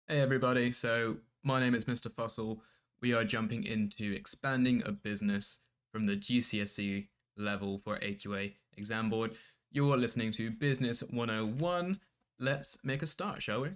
Hey everybody, so my name is Mr. Fussell. We are jumping into expanding a business from the GCSE level for AQA exam board. You're listening to Business 101. Let's make a start, shall we?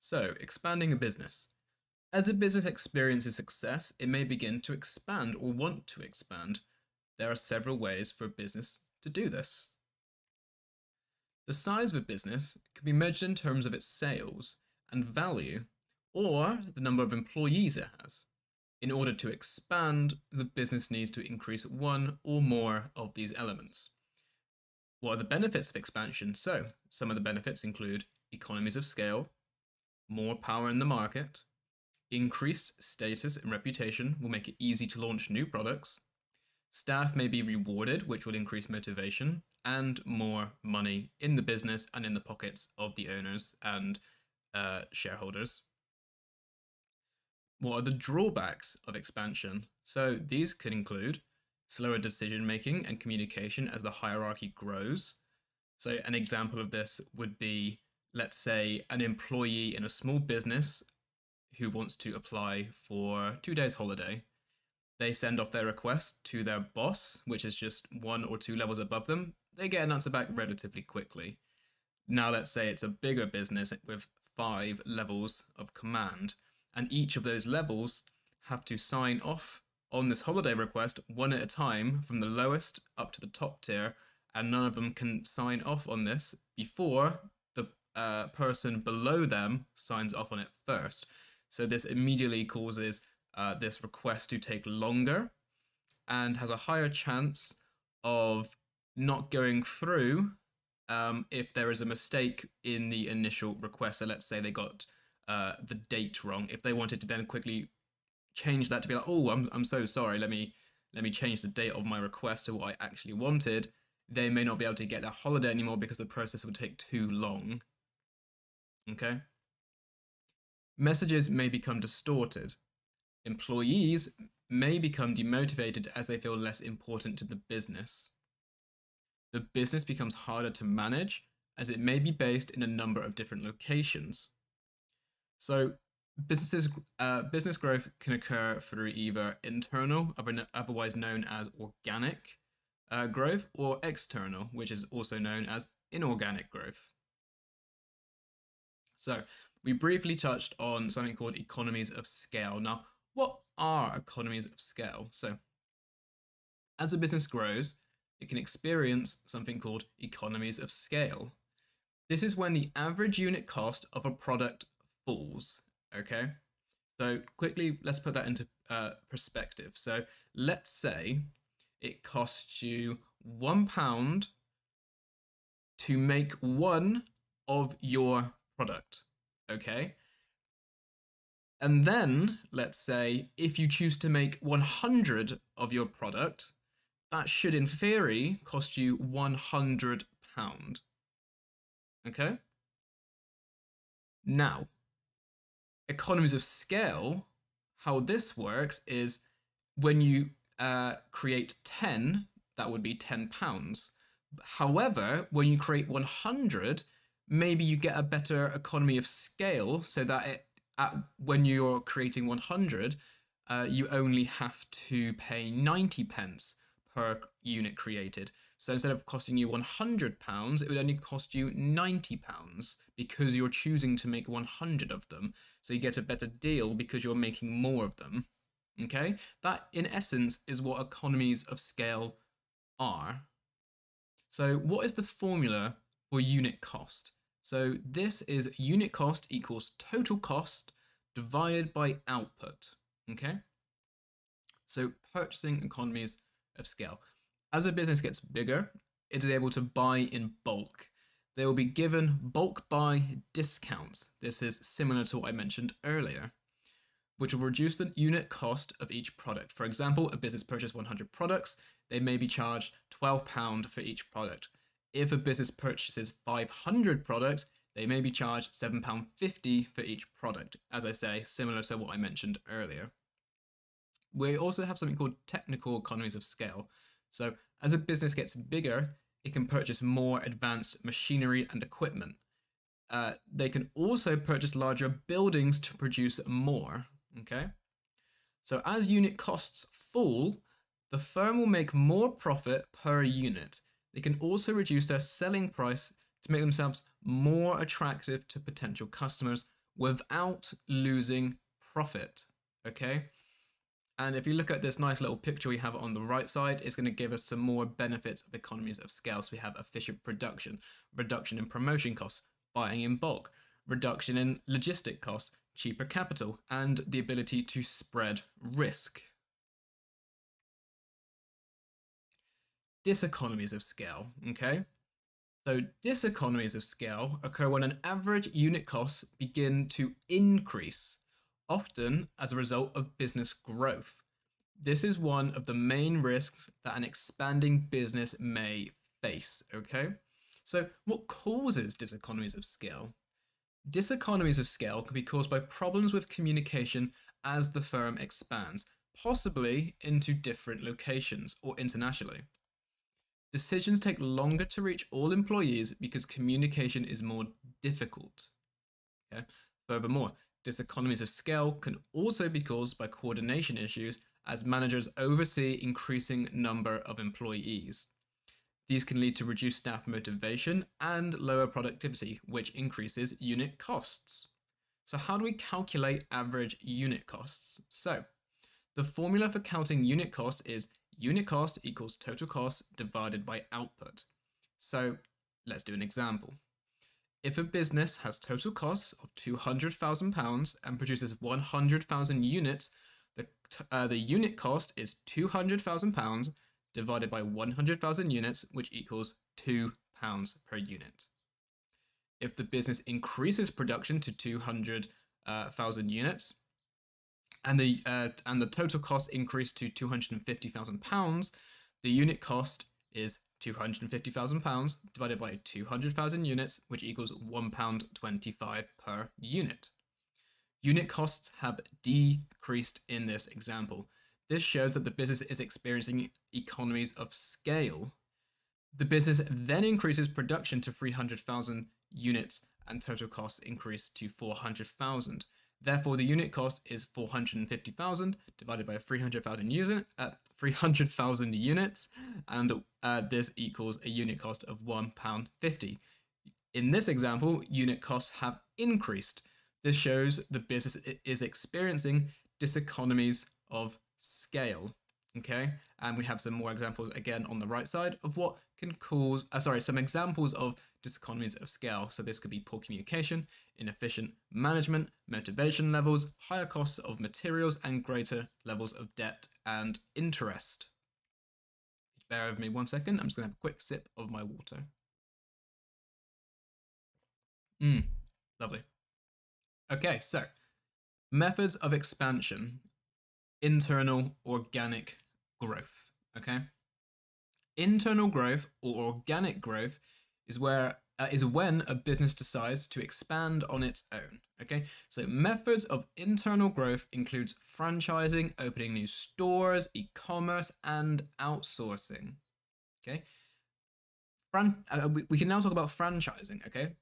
So, expanding a business. As a business experiences success, it may begin to expand or want to expand. There are several ways for a business to do this. The size of a business can be measured in terms of its sales and value, or the number of employees it has. In order to expand, the business needs to increase one or more of these elements. What are the benefits of expansion? So, some of the benefits include economies of scale, more power in the market, increased status and reputation will make it easy to launch new products, staff may be rewarded, which will increase motivation, and more money in the business and in the pockets of the owners and shareholders. What are the drawbacks of expansion? So these could include slower decision making and communication as the hierarchy grows. So an example of this would be, let's say, an employee in a small business who wants to apply for 2 days holiday. They send off their request to their boss, which is just 1 or 2 levels above them. They get an answer back relatively quickly. Now let's say it's a bigger business with 5 levels of command, and each of those levels have to sign off on this holiday request one at a time from the lowest up to the top tier, and none of them can sign off on this before the person below them signs off on it first. So this immediately causes this request to take longer and has a higher chance of not going through if there is a mistake in the initial request. So let's say they got the date wrong. If they wanted to then quickly change that to be like, oh, I'm so sorry, let me change the date of my request to what I actually wanted, they may not be able to get their holiday anymore because the process would take too long. Okay? Messages may become distorted. Employees may become demotivated as they feel less important to the business. The business becomes harder to manage as it may be based in a number of different locations. So business growth can occur through either internal, otherwise known as organic growth, or external, which is also known as inorganic growth. So we briefly touched on something called economies of scale. Now, what are economies of scale? So as a business grows, it can experience something called economies of scale. This is when the average unit cost of a product falls, okay? So quickly, let's put that into perspective. So let's say it costs you £1 to make one of your product, okay? And then, let's say, if you choose to make 100 of your product, that should, in theory, cost you £100. Okay? Now, economies of scale, how this works is when you create 10, that would be £10. However, when you create 100, maybe you get a better economy of scale so that when you're creating 100, you only have to pay 90 pence per unit created. So instead of costing you £100, it would only cost you £90 because you're choosing to make 100 of them. So you get a better deal because you're making more of them. Okay? That, in essence, is what economies of scale are. So what is the formula for unit cost? So this is unit cost equals total cost divided by output, okay? So purchasing economies of scale. As a business gets bigger, it is able to buy in bulk. They will be given bulk buy discounts. This is similar to what I mentioned earlier, which will reduce the unit cost of each product. For example, a business purchased 100 products, they may be charged £12 for each product. If a business purchases 500 products, they may be charged £7.50 for each product. As I say, similar to what I mentioned earlier. We also have something called technical economies of scale. So as a business gets bigger, it can purchase more advanced machinery and equipment. They can also purchase larger buildings to produce more. Okay. So as unit costs fall, the firm will make more profit per unit. They can also reduce their selling price to make themselves more attractive to potential customers without losing profit. Okay. And if you look at this nice little picture we have on the right side, it's going to give us some more benefits of economies of scale. So we have efficient production, reduction in promotion costs, buying in bulk, reduction in logistic costs, cheaper capital, and the ability to spread risk. Diseconomies of scale, okay? So diseconomies of scale occur when an average unit costs begin to increase, often as a result of business growth. This is one of the main risks that an expanding business may face, okay? So what causes diseconomies of scale? Diseconomies of scale can be caused by problems with communication as the firm expands, possibly into different locations or internationally. Decisions take longer to reach all employees because communication is more difficult. Okay? Furthermore, diseconomies of scale can also be caused by coordination issues as managers oversee increasing number of employees. These can lead to reduced staff motivation and lower productivity, which increases unit costs. So how do we calculate average unit costs? So the formula for counting unit costs is unit cost equals total cost divided by output. So let's do an example. If a business has total costs of £200,000 and produces 100,000 units, the unit cost is £200,000 divided by 100,000 units, which equals £2 per unit. If the business increases production to 200,000 units, and the total cost increased to £250,000, the unit cost is £250,000 divided by 200,000 units, which equals £1.25 per unit. Unit costs have decreased in this example. This shows that the business is experiencing economies of scale. The business then increases production to 300,000 units and total costs increase to 400,000. Therefore, the unit cost is 450,000 divided by 300,000 units, and this equals a unit cost of £1.50. In this example, unit costs have increased. This shows the business is experiencing diseconomies of scale. Okay, and we have some more examples again on the right side of what can cause, some examples of diseconomies of scale. So this could be poor communication, inefficient management, motivation levels, higher costs of materials, and greater levels of debt and interest. Bear with me 1 second. I'm just gonna have a quick sip of my water. Lovely. Okay, so methods of expansion. Internal organic growth, okay? Internal growth or organic growth is when a business decides to expand on its own, okay? So methods of internal growth includes franchising, opening new stores, e-commerce, and outsourcing, okay? We can now talk about franchising, okay?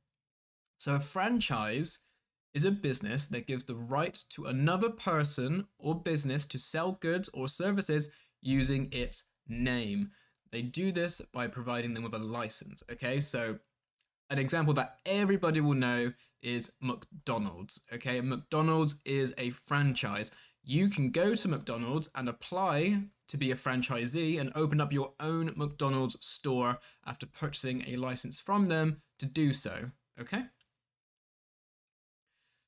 So a franchise is a business that gives the right to another person or business to sell goods or services using its name. They do this by providing them with a license, okay? So an example that everybody will know is McDonald's, okay? McDonald's is a franchise. You can go to McDonald's and apply to be a franchisee and open up your own McDonald's store after purchasing a license from them to do so, okay?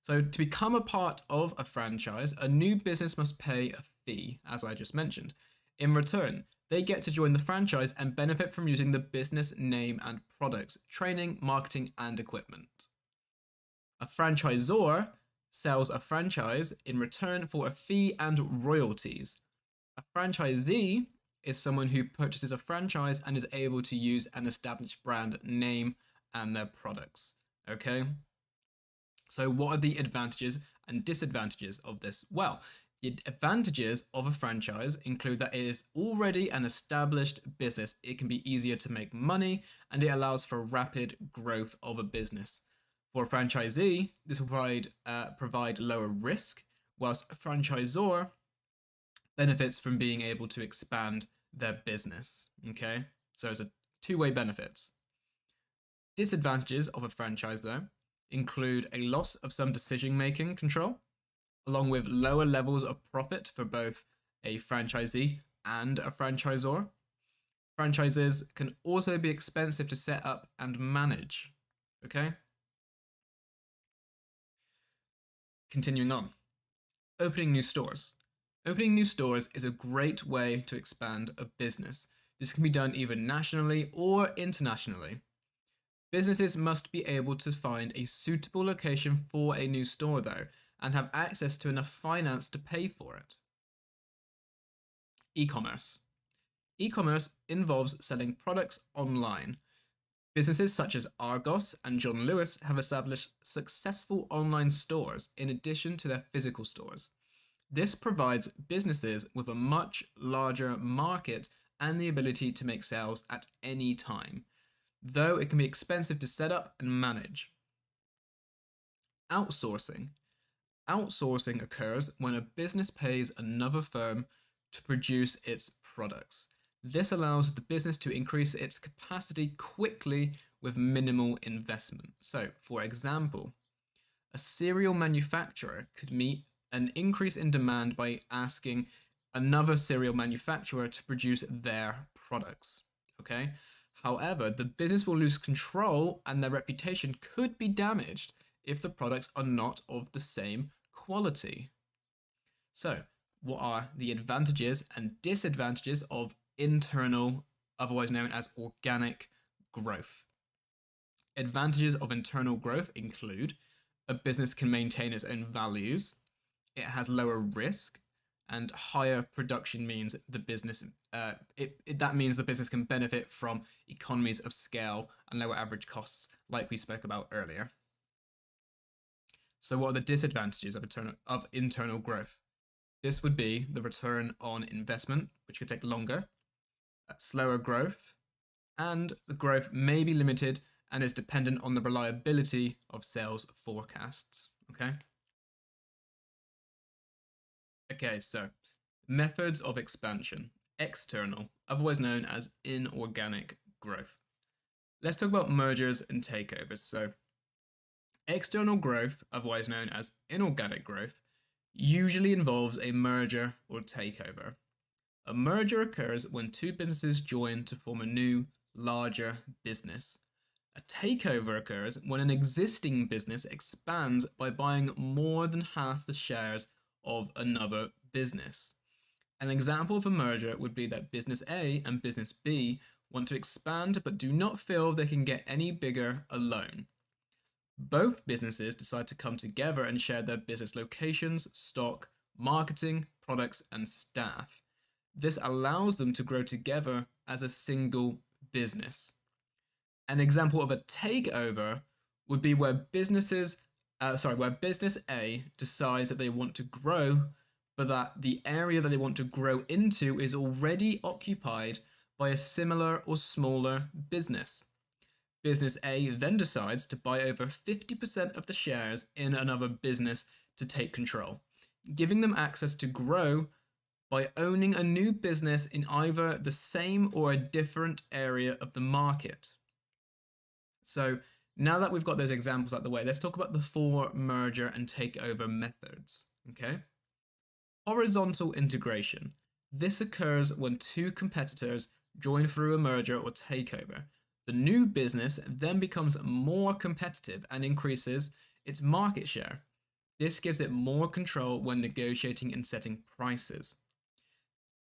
So to become a part of a franchise, a new business must pay a fee, as I just mentioned. In return, they get to join the franchise and benefit from using the business name and products, training, marketing, and equipment. A franchisor sells a franchise in return for a fee and royalties. A franchisee is someone who purchases a franchise and is able to use an established brand name and their products, okay? So what are the advantages and disadvantages of this? Well, the advantages of a franchise include that it is already an established business. It can be easier to make money and it allows for rapid growth of a business. For a franchisee, this will provide lower risk, whilst a franchisor benefits from being able to expand their business. Okay, so it's a two-way benefits. Disadvantages of a franchise, though, include a loss of some decision-making control, along with lower levels of profit for both a franchisee and a franchisor. Franchises can also be expensive to set up and manage. Okay? Continuing on. Opening new stores. Opening new stores is a great way to expand a business. This can be done either nationally or internationally. Businesses must be able to find a suitable location for a new store, though, and have access to enough finance to pay for it. E-commerce. E-commerce involves selling products online. Businesses such as Argos and John Lewis have established successful online stores in addition to their physical stores. This provides businesses with a much larger market and the ability to make sales at any time, though it can be expensive to set up and manage. Outsourcing. Outsourcing occurs when a business pays another firm to produce its products. This allows the business to increase its capacity quickly with minimal investment. So, for example, a cereal manufacturer could meet an increase in demand by asking another cereal manufacturer to produce their products. Okay? However, the business will lose control and their reputation could be damaged if the products are not of the same quality. So, what are the advantages and disadvantages of internal, otherwise known as organic growth? Advantages of internal growth include a business can maintain its own values, it has lower risk, and higher production means the business that means the business can benefit from economies of scale and lower average costs, like we spoke about earlier. So what are the disadvantages of internal growth? This would be the return on investment, which could take longer, slower growth, and the growth may be limited and is dependent on the reliability of sales forecasts. Okay, so methods of expansion. External, otherwise known as inorganic growth. Let's talk about mergers and takeovers. So external growth, otherwise known as inorganic growth, usually involves a merger or takeover. A merger occurs when two businesses join to form a new, larger business. A takeover occurs when an existing business expands by buying more than half the shares of another business. An example of a merger would be that business A and business B want to expand but do not feel they can get any bigger alone. Both businesses decide to come together and share their business locations, stock, marketing, products, and staff. This allows them to grow together as a single business. An example of a takeover would be where business A decides that they want to grow, but that the area that they want to grow into is already occupied by a similar or smaller business. Business A then decides to buy over 50% of the shares in another business to take control, giving them access to grow by owning a new business in either the same or a different area of the market. So now that we've got those examples out of the way, let's talk about the four merger and takeover methods. Okay? Horizontal integration. This occurs when two competitors join through a merger or takeover. The new business then becomes more competitive and increases its market share. This gives it more control when negotiating and setting prices.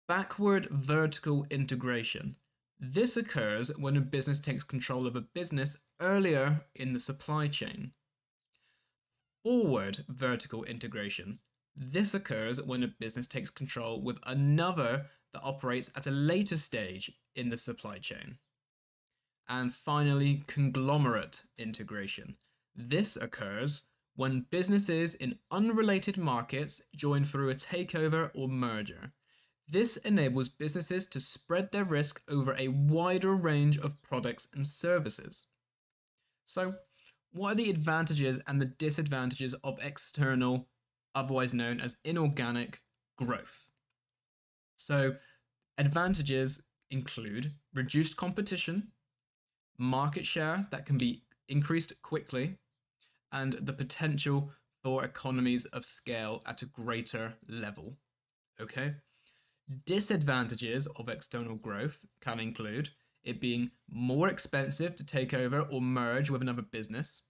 Backward vertical integration. This occurs when a business takes control of a business earlier in the supply chain. Forward vertical integration. This occurs when a business takes control with another that operates at a later stage in the supply chain. And finally, conglomerate integration. This occurs when businesses in unrelated markets join through a takeover or merger. This enables businesses to spread their risk over a wider range of products and services. So, what are the advantages and the disadvantages of external, otherwise known as inorganic growth? So, advantages include reduced competition, market share that can be increased quickly, and the potential for economies of scale at a greater level. Okay? Disadvantages of external growth can include it being more expensive to take over or merge with another business,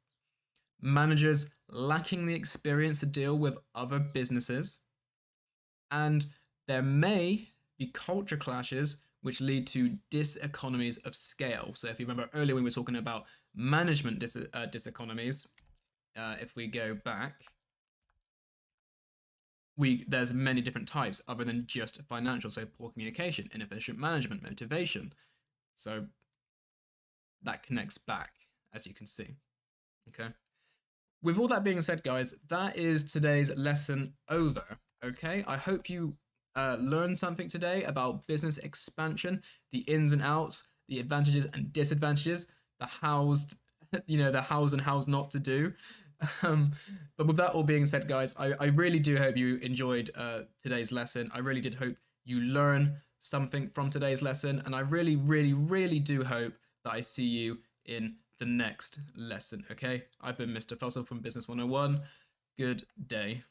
managers lacking the experience to deal with other businesses, and there may be culture clashes which lead to diseconomies of scale. So if you remember earlier when we were talking about management diseconomies, if we go back, there's many different types other than just financial. So poor communication, inefficient management, motivation. So that connects back, as you can see. Okay. With all that being said, guys, that is today's lesson over. Okay. I hope you learned something today about business expansion, the ins and outs, the advantages and disadvantages, the hows, the hows and hows not to do. But with that all being said, guys, I really do hope you enjoyed today's lesson. I really did hope you learn something from today's lesson. And I really, really, really do hope that I see you in the next lesson, okay? I've been Mr. Fussell from Business 101. Good day.